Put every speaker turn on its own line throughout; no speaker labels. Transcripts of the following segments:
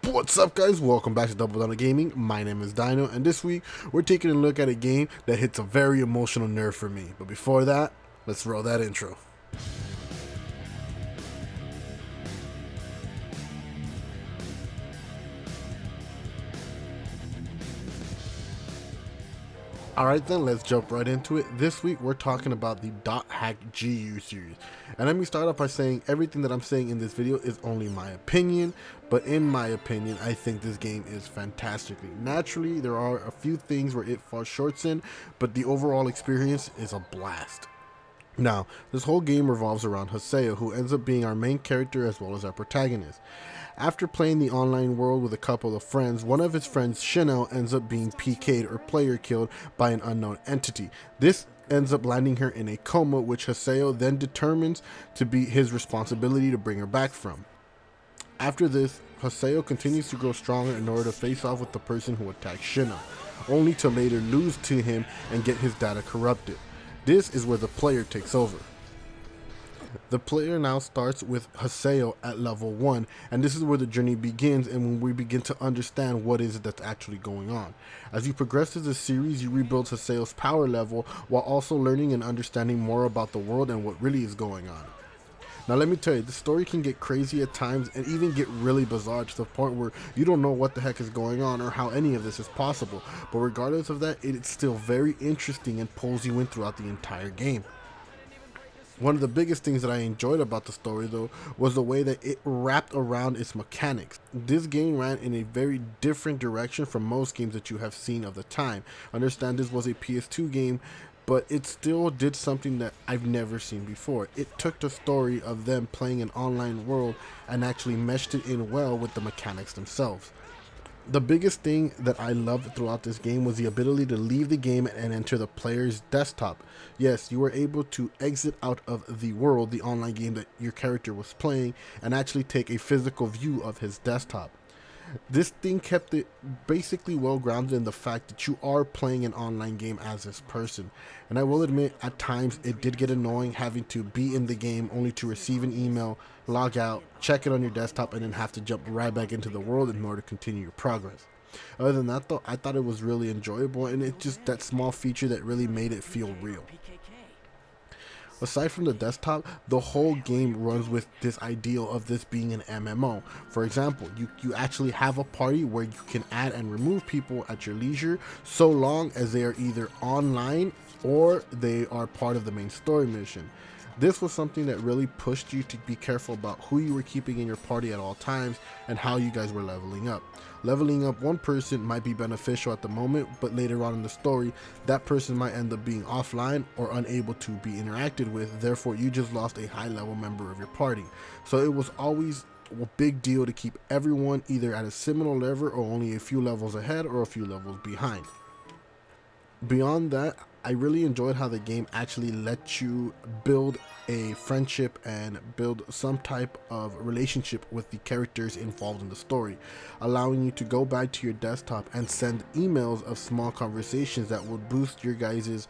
What's up, guys? Welcome back to Double Down Gaming. My name is Dino, and this week we're taking a look at a game that hits a very emotional nerve for me. But before that, let's roll that intro. Alright then, let's jump right into it. This week we're talking about the Dot Hack GU series. And let me start off by saying everything that I'm saying in this video is only my opinion, but in my opinion, I think this game is fantastically. Naturally, there are a few things where it falls short in, but the overall experience is a blast. Now, this whole game revolves around Haseo, who ends up being our main character as well as our protagonist. After playing the online world with a couple of friends, one of his friends, Chanel, ends up being PK'd or player killed by an unknown entity. This ends up landing her in a coma, which Haseo then determines to be his responsibility to bring her back from. After this, Haseo continues to grow stronger in order to face off with the person who attacked Chanel, only to later lose to him and get his data corrupted. This is where the player takes over. The player now starts with Haseo at level 1, and this is where the journey begins and when we begin to understand what is it that's actually going on. As you progress through the series, you rebuild Haseo's power level while also learning and understanding more about the world and what really is going on. Now let me tell you, the story can get crazy at times and even get really bizarre to the point where you don't know what the heck is going on or how any of this is possible. But regardless of that, it's still very interesting and pulls you in throughout the entire game. One of the biggest things that I enjoyed about the story, though, was the way that it wrapped around its mechanics. This game ran in a very different direction from most games that you have seen of the time. Understand this was a PS2 game, but it still did something that I've never seen before. It took the story of them playing an online world and actually meshed it in well with the mechanics themselves. The biggest thing that I loved throughout this game was the ability to leave the game and enter the player's desktop. Yes, you were able to exit out of the world, the online game that your character was playing, and actually take a physical view of his desktop. This thing kept it basically well grounded in the fact that you are playing an online game as this person. And I will admit, at times it did get annoying having to be in the game only to receive an email, log out, check it on your desktop, and then have to jump right back into the world in order to continue your progress. Other than that though, I thought it was really enjoyable, and it's just that small feature that really made it feel real. Aside from the desktop, the whole game runs with this ideal of this being an MMO. For example, you actually have a party where you can add and remove people at your leisure, so long as they are either online or they are part of the main story mission. This was something that really pushed you to be careful about who you were keeping in your party at all times and how you guys were leveling up. Leveling up one person might be beneficial at the moment, but later on in the story, that person might end up being offline or unable to be interacted with, therefore you just lost a high level member of your party. So it was always a big deal to keep everyone either at a similar level or only a few levels ahead or a few levels behind. Beyond that, I really enjoyed how the game actually let you build a friendship and build some type of relationship with the characters involved in the story, allowing you to go back to your desktop and send emails of small conversations that would boost your guys'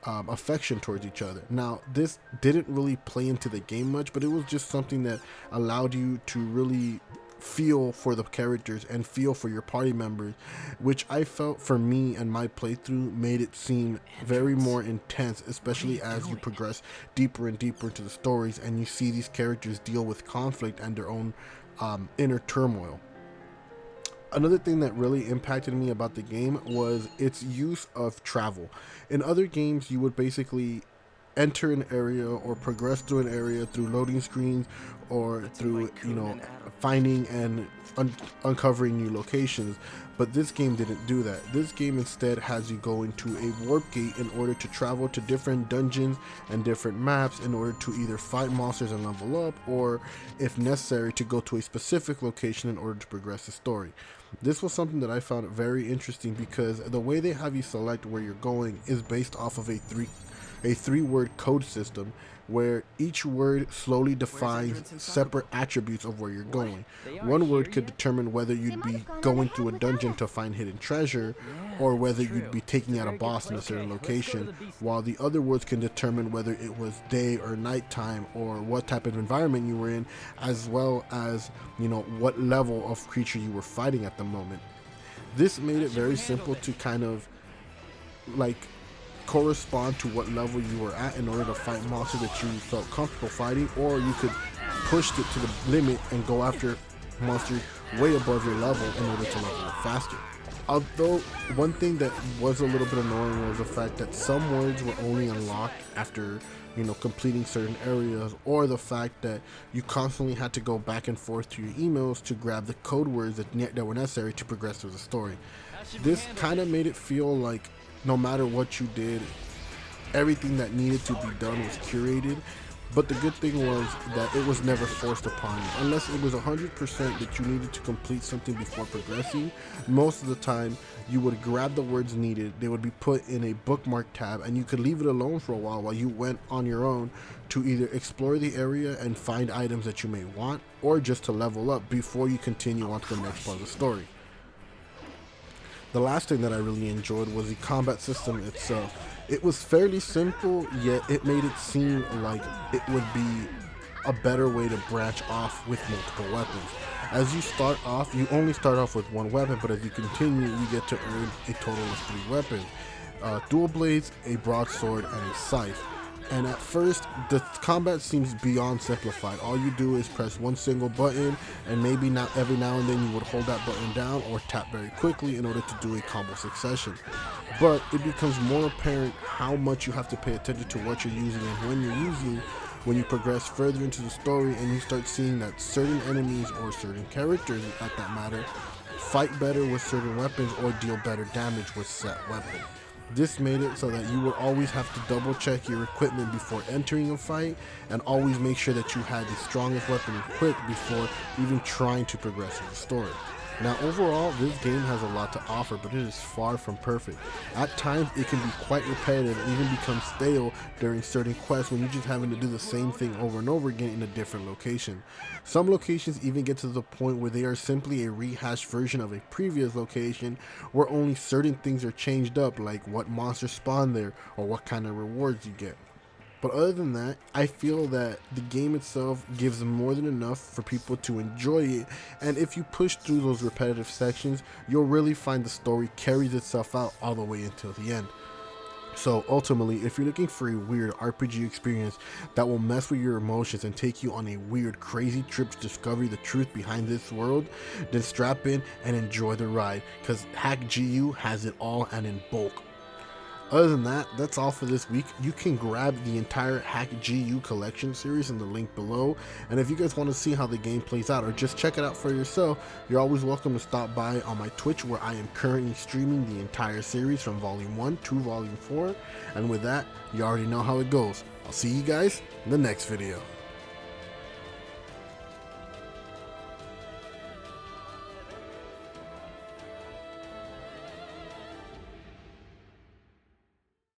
affection towards each other. Now, this didn't really play into the game much, but it was just something that allowed you to really feel for the characters and feel for your party members, which I felt for me and my playthrough made it seem very more intense, especially as you progress deeper and deeper into the stories and you see these characters deal with conflict and their own inner turmoil. Another thing that really impacted me about the game was its use of travel. In other games, you would basically enter an area or progress through an area through loading screens or through, finding and uncovering new locations, but this game didn't do that. This game instead has you go into a warp gate in order to travel to different dungeons and different maps in order to either fight monsters and level up, or if necessary to go to a specific location in order to progress the story. This was something that I found very interesting because the way they have you select where you're going is based off of a three-word code system where each word slowly defines separate attributes of where you're going. One word could determine whether you'd be going through a dungeon to find hidden treasure, or whether you'd be taking out a boss in a certain location, while the other words can determine whether it was day or nighttime, or what type of environment you were in, as well as, you know, what level of creature you were fighting at the moment. This made it very simple to kind of like correspond to what level you were at in order to fight monsters that you felt comfortable fighting, or you could push it to the limit and go after monsters way above your level in order to level up faster. Although one thing that was a little bit annoying was the fact that some words were only unlocked after, you know, completing certain areas, or the fact that you constantly had to go back and forth to your emails to grab the code words that were necessary to progress through the story. This kind of made it feel like no matter what you did, everything that needed to be done was curated. But the good thing was that it was never forced upon you. Unless it was 100% that you needed to complete something before progressing, most of the time you would grab the words needed, they would be put in a bookmark tab, and you could leave it alone for a while you went on your own to either explore the area and find items that you may want, or just to level up before you continue on to the next part of the story. The last thing that I really enjoyed was the combat system itself. It was fairly simple, yet it made it seem like it would be a better way to branch off with multiple weapons. As you start off, you only start off with one weapon, but as you continue, you get to earn a total of 3 weapons. Dual blades, a broadsword, and a scythe. And at first, the combat seems beyond simplified. All you do is press one single button, and maybe not every now and then you would hold that button down or tap very quickly in order to do a combo succession. But it becomes more apparent how much you have to pay attention to what you're using and when you're using when you progress further into the story, and you start seeing that certain enemies or certain characters at that matter fight better with certain weapons or deal better damage with set weapons. This made it so that you would always have to double check your equipment before entering a fight, and always make sure that you had the strongest weapon equipped before even trying to progress in the story. Now overall, this game has a lot to offer, but it is far from perfect. At times it can be quite repetitive and even become stale during certain quests when you're just having to do the same thing over and over again in a different location. Some locations even get to the point where they are simply a rehashed version of a previous location, where only certain things are changed up, like what monsters spawn there or what kind of rewards you get. But other than that, I feel that the game itself gives more than enough for people to enjoy it, and if you push through those repetitive sections, you'll really find the story carries itself out all the way until the end. So ultimately, if you're looking for a weird RPG experience that will mess with your emotions and take you on a weird, crazy trip to discover the truth behind this world, then strap in and enjoy the ride, because Hack GU has it all and in bulk. Other than that, that's all for this week. You can grab the entire Hack GU collection series in the link below, and if you guys want to see how the game plays out or just check it out for yourself, you're always welcome to stop by on my Twitch, where I am currently streaming the entire series from Volume 1 to Volume 4, and with that, you already know how it goes. I'll see you guys in the next video.